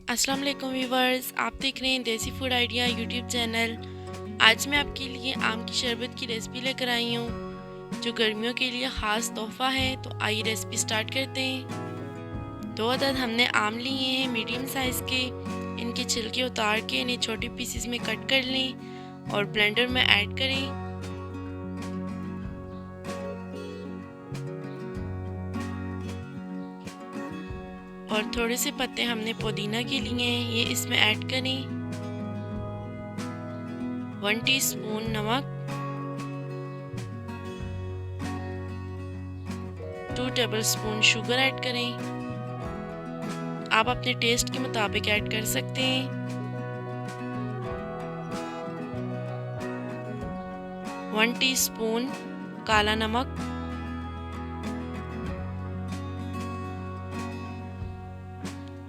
अस्सलाम वालेकुम व्यूवर्स, आप देख रहे हैं देसी फूड आइडिया यूट्यूब चैनल। आज मैं आपके लिए आम की शरबत की रेसिपी लेकर आई हूँ, जो गर्मियों के लिए ख़ास तोहफ़ा है। तो आइए रेसिपी स्टार्ट करते हैं। 2 अदद हमने आम लिए हैं मीडियम साइज़ के। इनके छिलके उतार के इन्हें छोटे पीसेस में कट कर लें और ब्लेंडर में ऐड करें। और थोड़े से पत्ते हमने पुदीना के लिए हैं, ये इसमें ऐड करें। 1 टीस्पून नमक, 2 टेबलस्पून शुगर ऐड करें। आप अपने टेस्ट के मुताबिक ऐड कर सकते हैं। 1 टीस्पून काला नमक,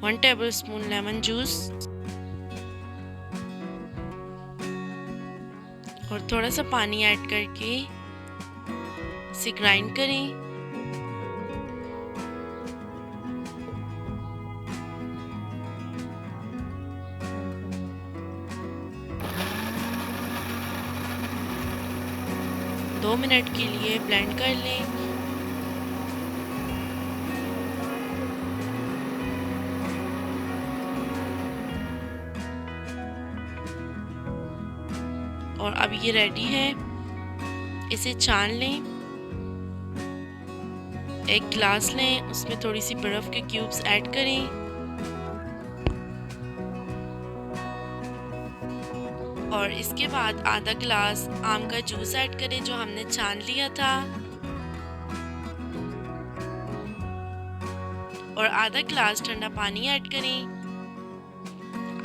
1 टेबलस्पून लेमन जूस और थोड़ा सा पानी ऐड करके इसे ग्राइंड करें। दो मिनट के लिए ब्लेंड कर लें। और अब ये रेडी है, इसे छान लें। एक ग्लास लें, उसमें थोड़ी सी बर्फ़ के क्यूब्स ऐड करें और इसके बाद आधा ग्लास आम का जूस ऐड करें जो हमने छान लिया था, और आधा ग्लास ठंडा पानी ऐड करें।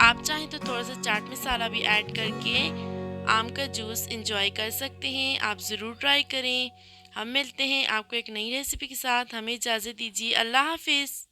आप चाहें तो थोड़ा सा चाट मसाला भी ऐड करके आम का जूस एंजॉय कर सकते हैं। आप ज़रूर ट्राई करें। हम मिलते हैं आपको एक नई रेसिपी के साथ। हमें इजाज़त दीजिए। अल्लाह हाफिज़।